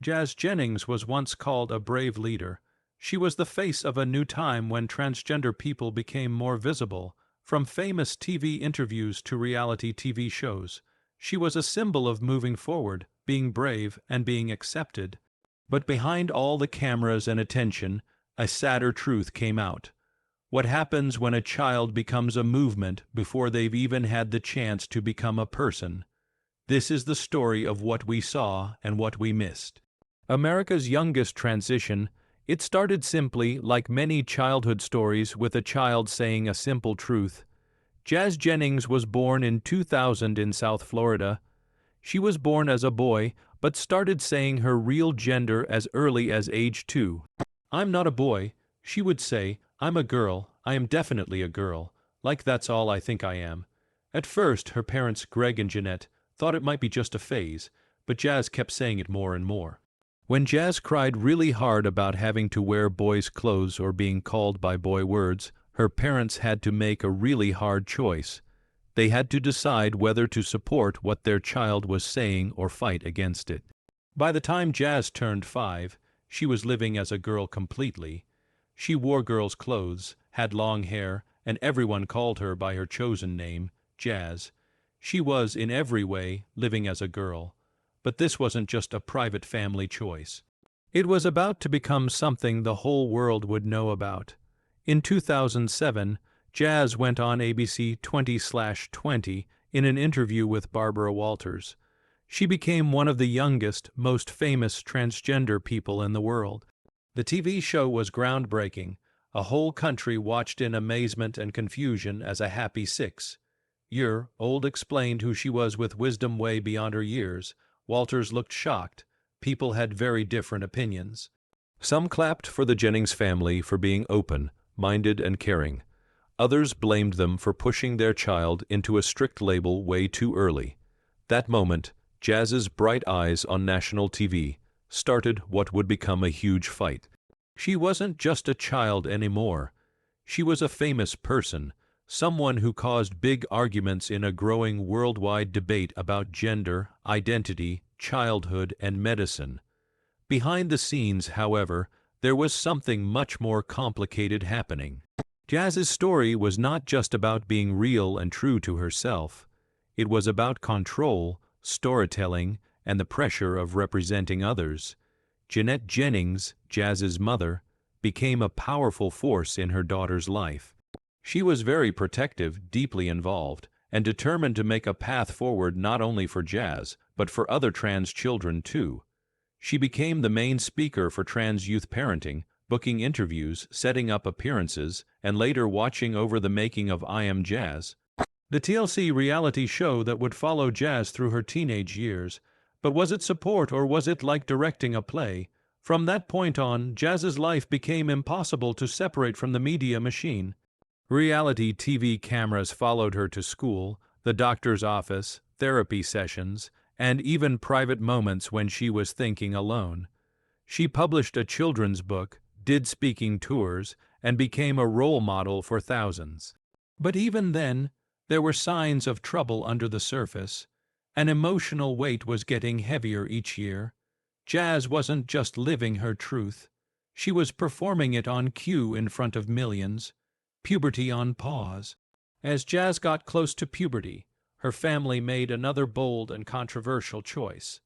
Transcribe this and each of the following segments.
Jazz Jennings was once called a brave leader. She was the face of a new time when transgender people became more visible, from famous TV interviews to reality TV shows. She was a symbol of moving forward, being brave, and being accepted. But behind all the cameras and attention, a sadder truth came out. What happens when a child becomes a movement before they've even had the chance to become a person? This is the story of what we saw and what we missed. America's youngest transition, it started simply, like many childhood stories, with a child saying a simple truth. Jazz Jennings was born in 2000 in South Florida. She was born as a boy, but started saying her real gender as early as age 2. "I'm not a boy," she would say. "I'm a girl. I am definitely a girl. Like that's all I think I am." At first, her parents, Greg and Jeanette, thought it might be just a phase, but Jazz kept saying it more and more. When Jazz cried really hard about having to wear boys' clothes or being called by boy words, her parents had to make a really hard choice. They had to decide whether to support what their child was saying or fight against it. By the time Jazz turned 5, she was living as a girl completely. She wore girls' clothes, had long hair, and everyone called her by her chosen name, Jazz. She was, in every way, living as a girl. But this wasn't just a private family choice. It was about to become something the whole world would know about. In 2007, Jazz went on ABC 20/20 in an interview with Barbara Walters. She became one of the youngest, most famous transgender people in the world. The TV show was groundbreaking. A whole country watched in amazement and confusion as a happy 6. Old explained who she was with wisdom way beyond her years. Walters looked shocked. People had very different opinions. Some clapped for the Jennings family for being open, minded, and caring. Others blamed them for pushing their child into a strict label way too early. That moment, Jazz's bright eyes on national TV started what would become a huge fight. She wasn't just a child anymore. She was a famous person, someone who caused big arguments in a growing worldwide debate about gender, identity, childhood, and medicine. Behind the scenes, however, there was something much more complicated happening. Jazz's story was not just about being real and true to herself. It was about control, storytelling, and the pressure of representing others. Jeanette Jennings, Jazz's mother, became a powerful force in her daughter's life. She was very protective, deeply involved, and determined to make a path forward not only for Jazz, but for other trans children too. She became the main speaker for trans youth parenting, booking interviews, setting up appearances, and later watching over the making of I Am Jazz, the TLC reality show that would follow Jazz through her teenage years. But was it support or was it like directing a play? From that point on, Jazz's life became impossible to separate from the media machine. Reality TV cameras followed her to school, the doctor's office, therapy sessions, and even private moments when she was thinking alone. She published a children's book, did speaking tours, and became a role model for thousands. But even then, there were signs of trouble under the surface. An emotional weight was getting heavier each year. Jazz wasn't just living her truth. She was performing it on cue in front of millions. Puberty on pause. As Jazz got close to puberty, her family made another bold and controversial choice.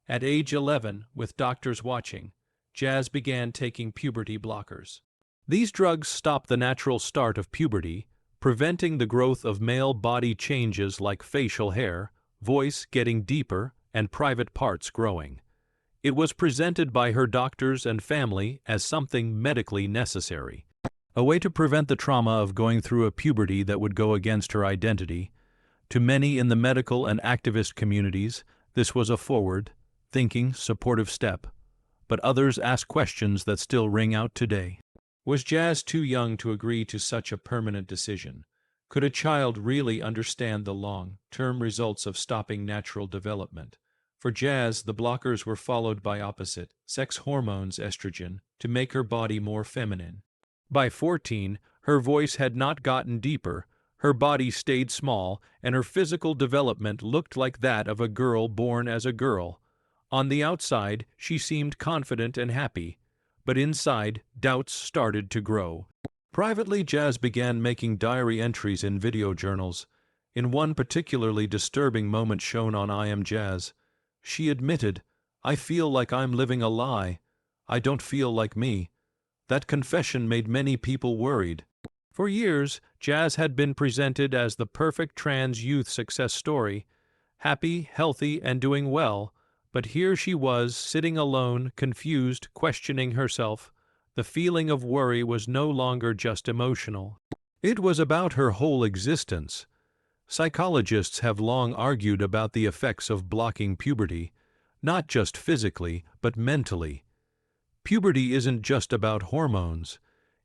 At age 11, with doctors watching, Jazz began taking puberty blockers. These drugs stop the natural start of puberty, preventing the growth of male body changes like facial hair, voice getting deeper, and private parts growing. It was presented by her doctors and family as something medically necessary. A way to prevent the trauma of going through a puberty that would go against her identity. To many in the medical and activist communities, this was a forward, thinking, supportive step. But others ask questions that still ring out today. Was Jazz too young to agree to such a permanent decision? Could a child really understand the long-term results of stopping natural development? For Jazz, the blockers were followed by opposite, sex hormones, estrogen, to make her body more feminine. By 14, her voice had not gotten deeper, her body stayed small, and her physical development looked like that of a girl born as a girl. On the outside, she seemed confident and happy, but inside, doubts started to grow. Privately, Jazz began making diary entries in video journals. In one particularly disturbing moment shown on I Am Jazz, she admitted, "I feel like I'm living a lie. I don't feel like me." That confession made many people worried. For years, Jazz had been presented as the perfect trans youth success story, happy, healthy, and doing well, but here she was, sitting alone, confused, questioning herself. The feeling of worry was no longer just emotional. It was about her whole existence. Psychologists have long argued about the effects of blocking puberty, not just physically, but mentally. Puberty isn't just about hormones.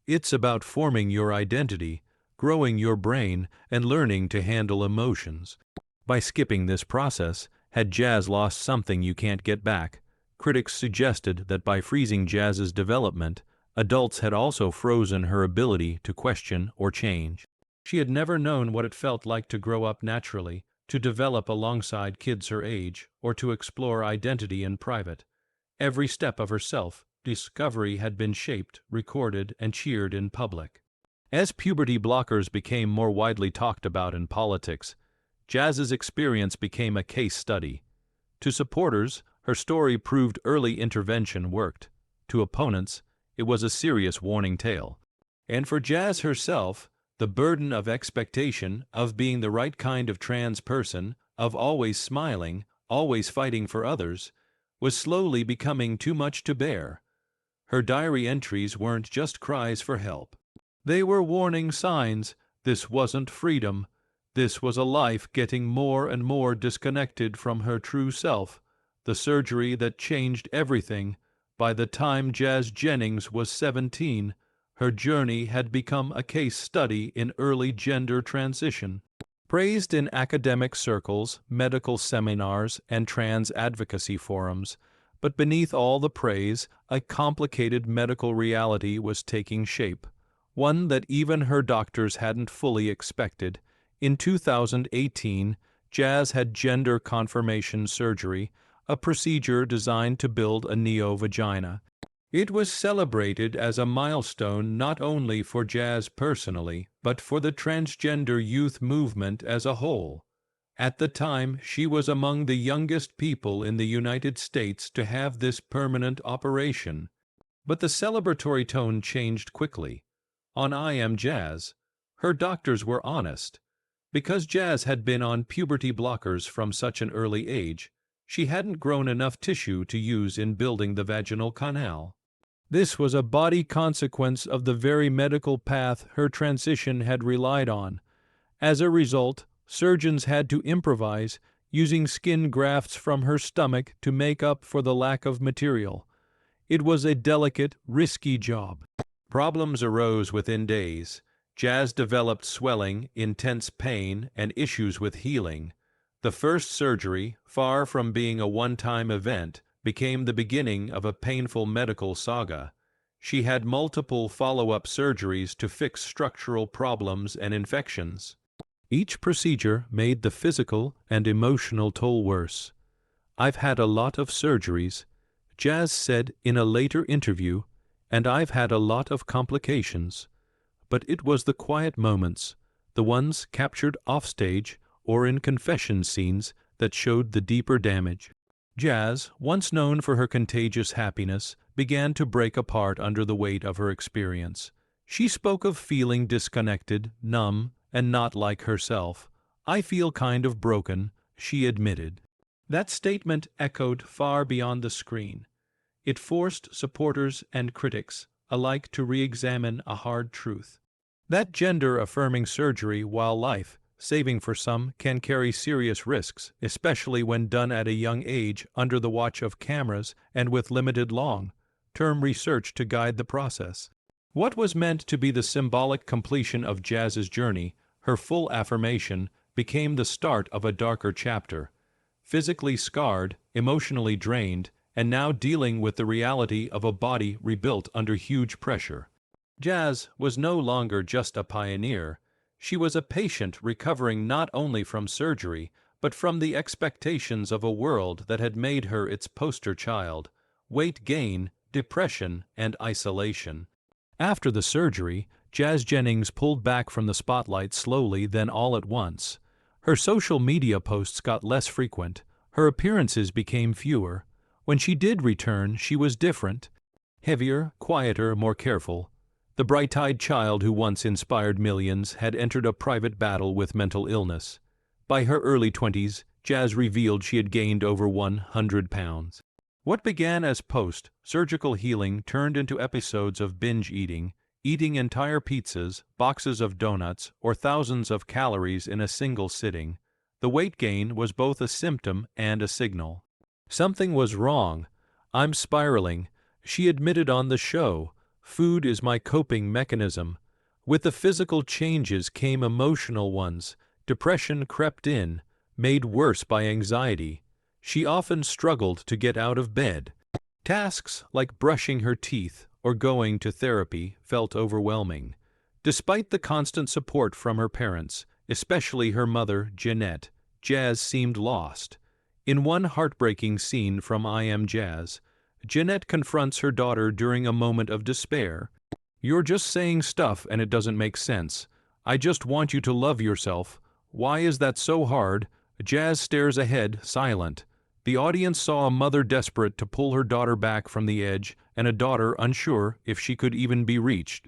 It's about forming your identity, growing your brain, and learning to handle emotions. By skipping this process, had Jazz lost something you can't get back? Critics suggested that by freezing Jazz's development, adults had also frozen her ability to question or change. She had never known what it felt like to grow up naturally, to develop alongside kids her age, or to explore identity in private. Every step of her self-discovery had been shaped, recorded, and cheered in public. As puberty blockers became more widely talked about in politics, Jazz's experience became a case study. To supporters, her story proved early intervention worked. To opponents, it was a serious warning tale. And for Jazz herself, the burden of expectation, of being the right kind of trans person, of always smiling, always fighting for others, was slowly becoming too much to bear. Her diary entries weren't just cries for help. They were warning signs. This wasn't freedom. This was a life getting more and more disconnected from her true self, the surgery that changed everything. By the time Jazz Jennings was 17, her journey had become a case study in early gender transition. Praised in academic circles, medical seminars, and trans advocacy forums, but beneath all the praise, a complicated medical reality was taking shape, one that even her doctors hadn't fully expected. In 2018, Jazz had gender confirmation surgery, a procedure designed to build a neo-vagina. It was celebrated as a milestone not only for Jazz personally, but for the transgender youth movement as a whole. At the time, she was among the youngest people in the United States to have this permanent operation. But the celebratory tone changed quickly. On I Am Jazz, her doctors were honest. Because Jazz had been on puberty blockers from such an early age, she hadn't grown enough tissue to use in building the vaginal canal. This was a body consequence of the very medical path her transition had relied on. As a result, surgeons had to improvise, using skin grafts from her stomach to make up for the lack of material. It was a delicate, risky job. Problems arose within days. Jazz developed swelling, intense pain, and issues with healing. The first surgery, far from being a one-time event, became the beginning of a painful medical saga. She had multiple follow-up surgeries to fix structural problems and infections. Each procedure made the physical and emotional toll worse. "I've had a lot of surgeries," Jazz said in a later interview, "and I've had a lot of complications." But it was the quiet moments, the ones captured offstage or in confession scenes, that showed the deeper damage. Jazz, once known for her contagious happiness, began to break apart under the weight of her experience. She spoke of feeling disconnected, numb, and not like herself. "I feel kind of broken," she admitted. That statement echoed far beyond the screen. It forced supporters and critics alike to re-examine a hard truth. That gender-affirming surgery, while life-saving for some, can carry serious risks, especially when done at a young age under the watch of cameras and with limited long-term research to guide the process. What was meant to be the symbolic completion of Jazz's journey, her full affirmation, became the start of a darker chapter. Physically scarred, emotionally drained, and now dealing with the reality of a body rebuilt under huge pressure. Jazz was no longer just a pioneer. She was a patient recovering not only from surgery, but from the expectations of a world that had made her its poster child: weight gain, depression, and isolation. After the surgery, Jazz Jennings pulled back from the spotlight slowly, then all at once. Her social media posts got less frequent. Her appearances became fewer. When she did return, she was different. Heavier, quieter, more careful. The bright-eyed child who once inspired millions had entered a private battle with mental illness. By her early 20s, Jazz revealed she had gained over 100 pounds. What began as post-surgical healing turned into episodes of binge eating entire pizzas, boxes of donuts, or thousands of calories in a single sitting. The weight gain was both a symptom and a signal. Something was wrong. "I'm spiraling," she admitted on the show. "Food is my coping mechanism." With the physical changes came emotional ones. Depression crept in, made worse by anxiety. She often struggled to get out of bed. Tasks like brushing her teeth or going to therapy felt overwhelming. Despite the constant support from her parents, especially her mother, Jeanette, Jazz seemed lost. In one heartbreaking scene from I Am Jazz, Jeanette confronts her daughter during a moment of despair. "You're just saying stuff and it doesn't make sense. I just want you to love yourself. Why is that so hard?" Jazz stares ahead, silent. The audience saw a mother desperate to pull her daughter back from the edge, and a daughter unsure if she could even be reached.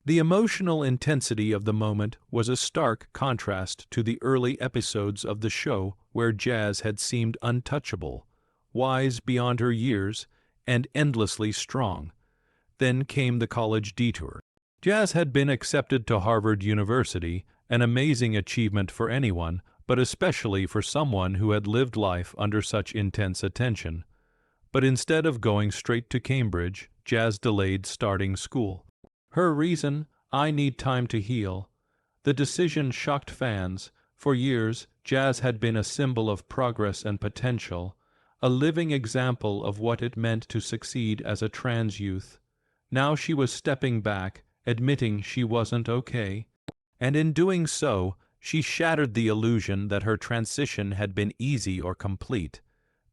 The emotional intensity of the moment was a stark contrast to the early episodes of the show where Jazz had seemed untouchable, wise beyond her years, and endlessly strong. Then came the college detour. Jazz had been accepted to Harvard University, an amazing achievement for anyone, but especially for someone who had lived life under such intense attention. But instead of going straight to Cambridge, Jazz delayed starting school. Her reason: "I need time to heal." The decision shocked fans. For years, Jazz had been a symbol of progress and potential, a living example of what it meant to succeed as a trans youth. Now she was stepping back, admitting she wasn't okay. And in doing so, she shattered the illusion that her transition had been easy or complete.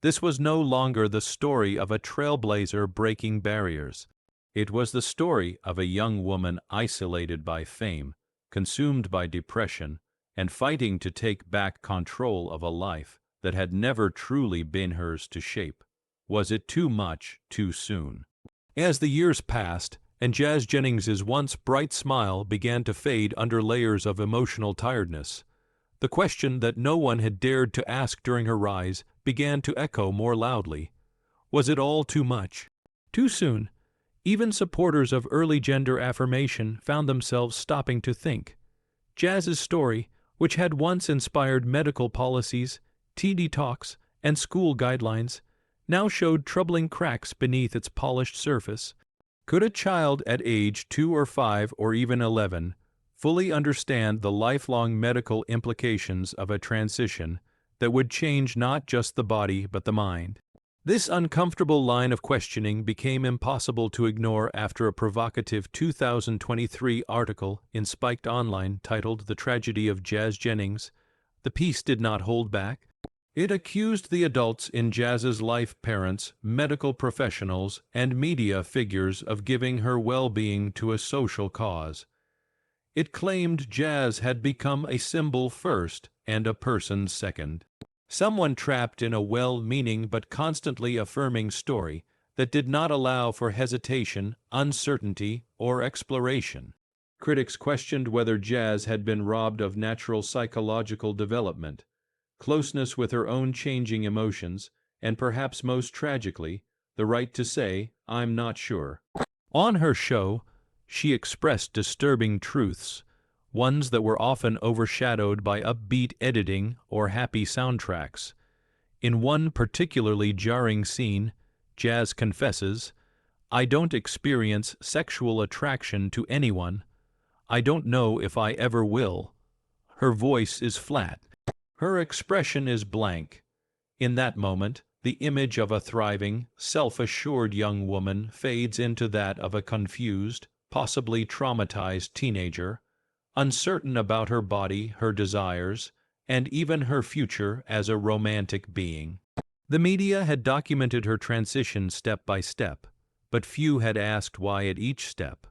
This was no longer the story of a trailblazer breaking barriers. It was the story of a young woman isolated by fame, consumed by depression, and fighting to take back control of a life that had never truly been hers to shape. Was it too much, too soon? As the years passed, and Jazz Jennings's once bright smile began to fade under layers of emotional tiredness, the question that no one had dared to ask during her rise began to echo more loudly. Was it all too much? Too soon? Even supporters of early gender affirmation found themselves stopping to think. Jazz's story, which had once inspired medical policies, TD talks, and school guidelines, now showed troubling cracks beneath its polished surface. Could a child at age 2 or 5 or even 11 fully understand the lifelong medical implications of a transition that would change not just the body but the mind? This uncomfortable line of questioning became impossible to ignore after a provocative 2023 article in Spiked Online titled "The Tragedy of Jazz Jennings." The piece did not hold back. It accused the adults in Jazz's life, parents, medical professionals, and media figures, of giving her well-being to a social cause. It claimed Jazz had become a symbol first and a person second. Someone trapped in a well-meaning but constantly affirming story that did not allow for hesitation, uncertainty, or exploration. Critics questioned whether Jazz had been robbed of natural psychological development, closeness with her own changing emotions, and perhaps most tragically, the right to say, "I'm not sure." On her show, she expressed disturbing truths, ones that were often overshadowed by upbeat editing or happy soundtracks. In one particularly jarring scene, Jazz confesses, "I don't experience sexual attraction to anyone. I don't know if I ever will." Her voice is flat. Her expression is blank. In that moment, the image of a thriving, self-assured young woman fades into that of a confused, possibly traumatized teenager, uncertain about her body, her desires, and even her future as a romantic being. The media had documented her transition step by step, but few had asked why at each step.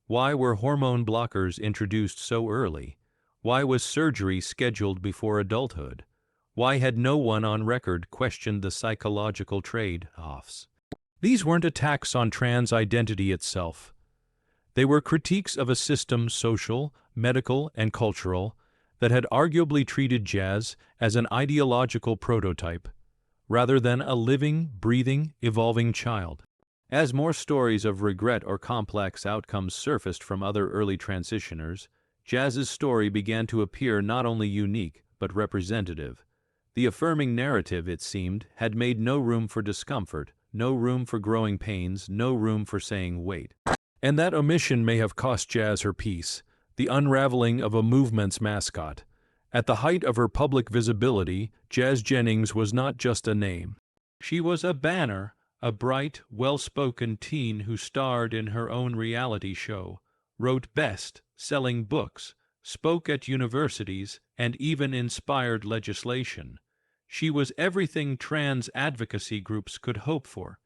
Why were hormone blockers introduced so early? Why was surgery scheduled before adulthood? Why had no one on record questioned the psychological trade-offs? These weren't attacks on trans identity itself. They were critiques of a system, social, medical, and cultural, that had arguably treated Jazz as an ideological prototype, rather than a living, breathing, evolving child. As more stories of regret or complex outcomes surfaced from other early transitioners, Jazz's story began to appear not only unique, but representative. The affirming narrative, it seemed, had made no room for discomfort, no room for growing pains, no room for saying wait. And that omission may have cost Jazz her peace, the unraveling of a movement's mascot. At the height of her public visibility, Jazz Jennings was not just a name. She was a banner, a bright, well-spoken teen who starred in her own reality show, wrote best-selling books, spoke at universities, and even inspired legislation. She was everything trans advocacy groups could hope for.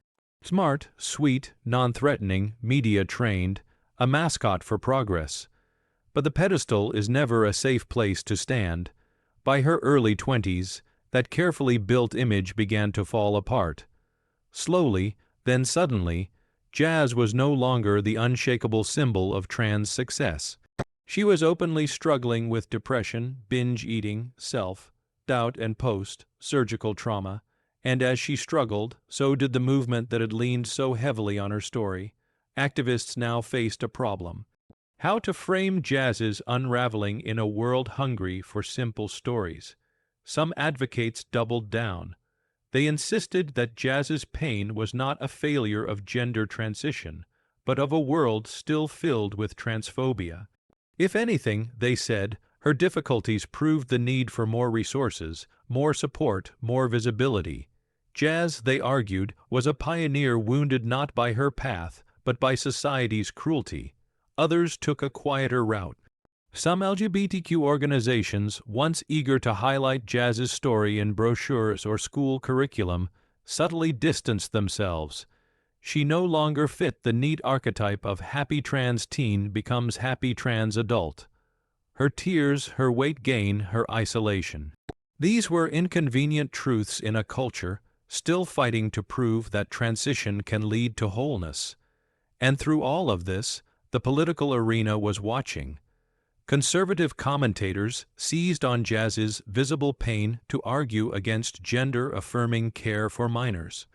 Smart, sweet, non-threatening, media-trained, a mascot for progress. But the pedestal is never a safe place to stand. By her early 20s, that carefully built image began to fall apart. Slowly, then suddenly, Jazz was no longer the unshakable symbol of trans success. She was openly struggling with depression, binge eating, self-doubt, and post-surgical trauma, and as she struggled, so did the movement that had leaned so heavily on her story. Activists now faced a problem: how to frame Jazz's unraveling in a world hungry for simple stories. Some advocates doubled down. They insisted that Jazz's pain was not a failure of gender transition, but of a world still filled with transphobia. If anything, they said, her difficulties proved the need for more resources, more support, more visibility. Jazz, they argued, was a pioneer wounded not by her path, but by society's cruelty. Others took a quieter route. Some LGBTQ organizations, once eager to highlight Jazz's story in brochures or school curriculum, subtly distanced themselves. She no longer fit the neat archetype of happy trans teen becomes happy trans adult. Her tears, her weight gain, her isolation. These were inconvenient truths in a culture still fighting to prove that transition can lead to wholeness. And through all of this, the political arena was watching. Conservative commentators seized on Jazz's visible pain to argue against gender-affirming care for minors.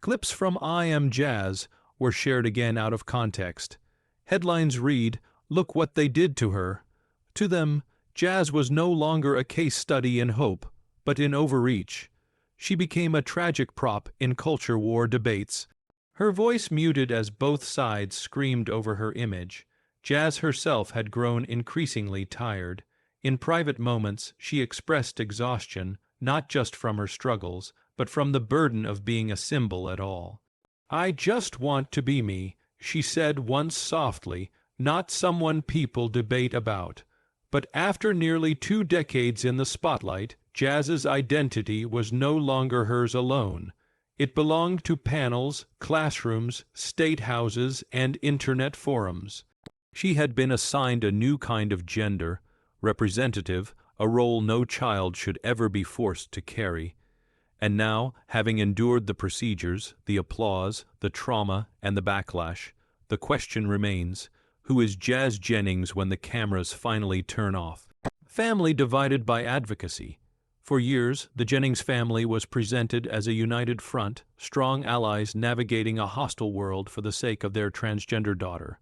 Clips from I Am Jazz were shared again out of context. Headlines read, "Look what they did to her." To them, Jazz was no longer a case study in hope, but in overreach. She became a tragic prop in culture war debates. Her voice muted as both sides screamed over her image. Jazz herself had grown increasingly tired. In private moments, she expressed exhaustion, not just from her struggles, but from the burden of being a symbol at all. "I just want to be me," she said once softly, "not someone people debate about." But after nearly 2 decades in the spotlight, Jazz's identity was no longer hers alone. It belonged to panels, classrooms, state houses, and internet forums. She had been assigned a new kind of gender, representative, a role no child should ever be forced to carry. And now, having endured the procedures, the applause, the trauma, and the backlash, the question remains, who is Jazz Jennings when the cameras finally turn off? Family divided by advocacy. For years, the Jennings family was presented as a united front, strong allies navigating a hostile world for the sake of their transgender daughter.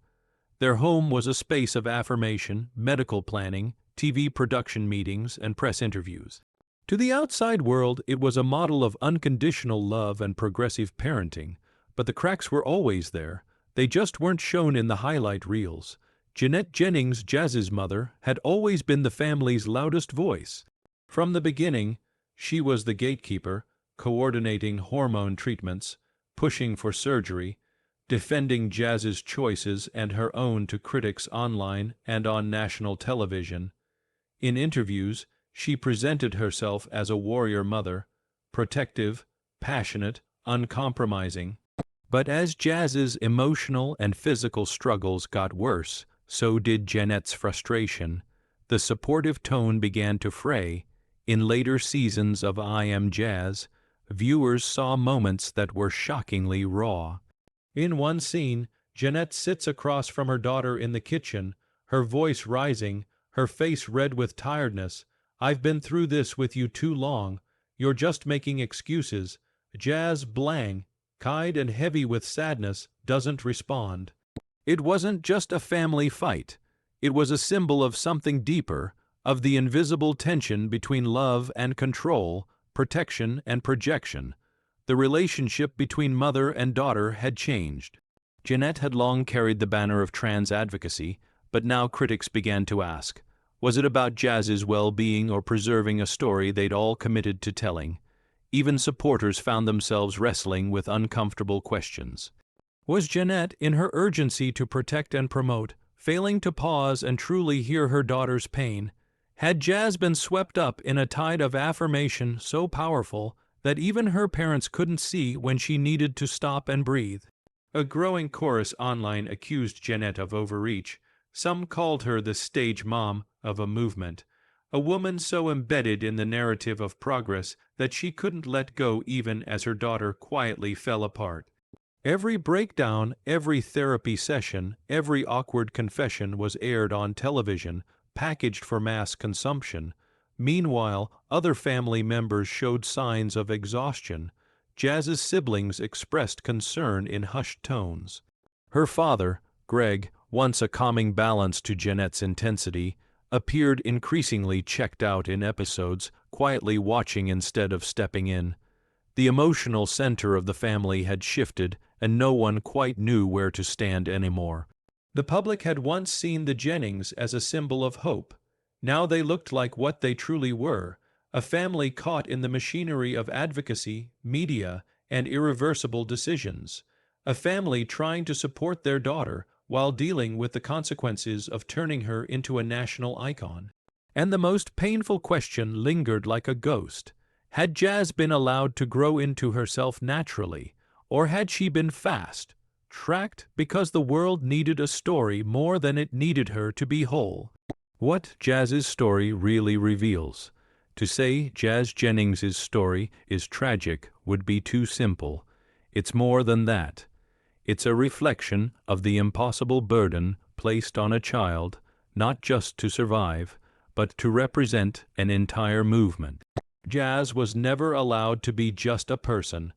Their home was a space of affirmation, medical planning, TV production meetings, and press interviews. To the outside world, it was a model of unconditional love and progressive parenting, but the cracks were always there. They just weren't shown in the highlight reels. Jeanette Jennings, Jazz's mother, had always been the family's loudest voice. From the beginning, she was the gatekeeper, coordinating hormone treatments, pushing for surgery, defending Jazz's choices and her own to critics online and on national television. In interviews, She presented herself as a warrior mother, protective, passionate, uncompromising. But as Jazz's emotional and physical struggles got worse, so did Jeanette's frustration. The supportive tone began to fray. In later seasons of I Am Jazz, viewers saw moments that were shockingly raw. In one scene, Jeanette sits across from her daughter in the kitchen, her voice rising, her face red with tiredness. "I've been through this with you too long. You're just making excuses." Jazz blank, eyed and heavy with sadness, doesn't respond. It wasn't just a family fight. It was a symbol of something deeper, of the invisible tension between love and control, protection and projection. The relationship between mother and daughter had changed. Jeanette had long carried the banner of trans advocacy, but now critics began to ask, was it about Jazz's well-being or preserving a story they'd all committed to telling? Even supporters found themselves wrestling with uncomfortable questions. Was Jeanette, in her urgency to protect and promote, failing to pause and truly hear her daughter's pain? Had Jazz been swept up in a tide of affirmation so powerful that even her parents couldn't see when she needed to stop and breathe? A growing chorus online accused Jeanette of overreach. Some called her the stage mom of a movement, a woman so embedded in the narrative of progress that she couldn't let go even as her daughter quietly fell apart. Every breakdown, every therapy session, every awkward confession was aired on television, packaged for mass consumption. Meanwhile, other family members showed signs of exhaustion. Jazz's siblings expressed concern in hushed tones. Her father, Greg, once a calming balance to Jeanette's intensity, appeared increasingly checked out in episodes, quietly watching instead of stepping in. The emotional center of the family had shifted, and no one quite knew where to stand anymore. The public had once seen the Jennings as a symbol of hope. Now they looked like what they truly were, a family caught in the machinery of advocacy, media, and irreversible decisions. A family trying to support their daughter while dealing with the consequences of turning her into a national icon. And the most painful question lingered like a ghost. Had Jazz been allowed to grow into herself naturally, or had she been tracked because the world needed a story more than it needed her to be whole? What Jazz's story really reveals. To say Jazz Jennings's story is tragic would be too simple. It's more than that. It's a reflection of the impossible burden placed on a child, not just to survive, but to represent an entire movement. Jazz was never allowed to be just a person.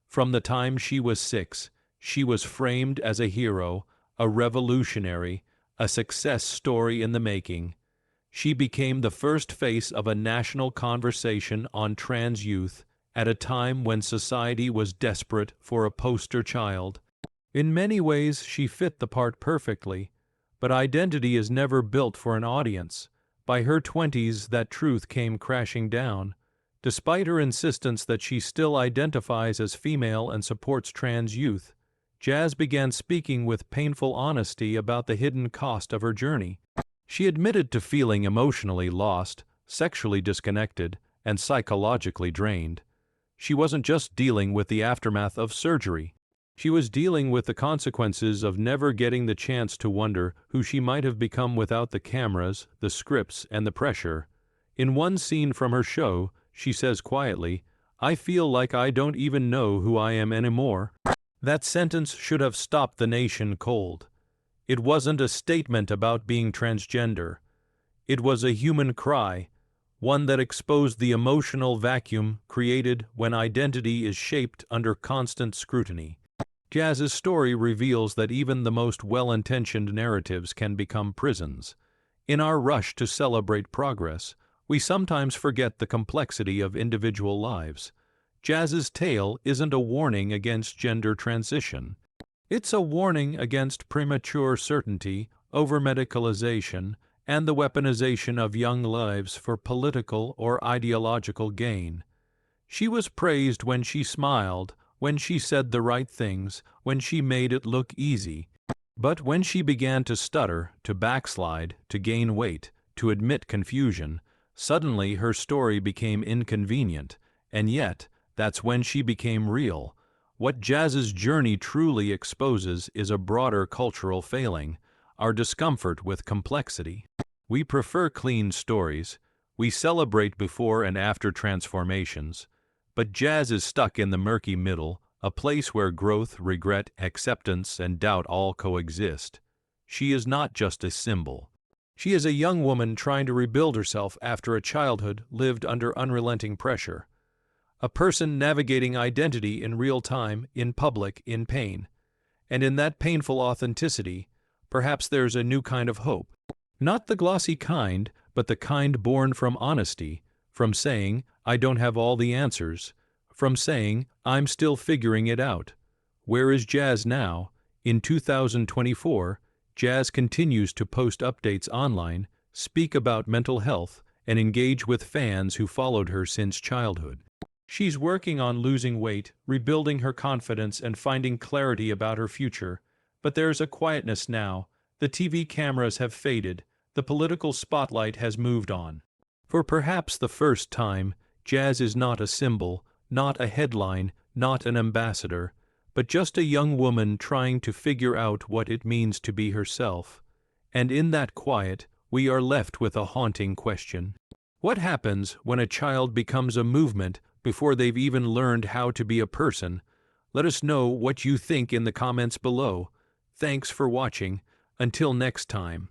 From the time she was 6, she was framed as a hero, a revolutionary, a success story in the making. She became the first face of a national conversation on trans youth at a time when society was desperate for a poster child. In many ways, she fit the part perfectly, but identity is never built for an audience. By her 20s, that truth came crashing down. Despite her insistence that she still identifies as female and supports trans youth, Jazz began speaking with painful honesty about the hidden cost of her journey. She admitted to feeling emotionally lost, sexually disconnected, and psychologically drained. She wasn't just dealing with the aftermath of surgery. She was dealing with the consequences of never getting the chance to wonder who she might have become without the cameras, the scripts, and the pressure. In one scene from her show, she says quietly, "I feel like I don't even know who I am anymore." That sentence should have stopped the nation cold. It wasn't a statement about being transgender. It was a human cry, one that exposed the emotional vacuum created when identity is shaped under constant scrutiny. Jazz's story reveals that even the most well-intentioned narratives can become prisons. In our rush to celebrate progress, we sometimes forget the complexity of individual lives. Jazz's tale isn't a warning against gender transition. It's a warning against premature certainty, over-medicalization, and the weaponization of young lives for political or ideological gain. She was praised when she smiled, when she said the right things, when she made it look easy. But when she began to stutter, to backslide, to gain weight, to admit confusion, Suddenly her story became inconvenient, and yet, that's when she became real. What jazz's journey truly exposes is a broader cultural failing, our discomfort with complexity. We prefer clean stories, we celebrate before and after transformations, but jazz is stuck in the murky middle, a place where growth, regret, acceptance, and doubt all coexist. She is not just a symbol. She is a young woman trying to rebuild herself after a childhood lived under unrelenting pressure. A person navigating identity in real time, in public, in pain. And in that painful authenticity, perhaps there's a new kind of hope. Not the glossy kind, but the kind born from honesty, from saying, I don't have all the answers, from saying, I'm still figuring it out. Where is jazz now? In 2024, jazz continues to post updates online, speak about mental health, and engage with fans who followed her since childhood. She's working on losing weight, rebuilding her confidence, and finding clarity about her future. But there's a quietness now. The TV cameras have faded. The political spotlight has moved on. For perhaps the first time, jazz is not a symbol, not a headline, not an ambassador, but just a young woman trying to figure out what it means to be herself. And in that quiet, we are left with a haunting question. What happens when a child becomes a movement before they've even learned how to be a person? Let us know what you think in the comments below. Thanks for watching. Until next time.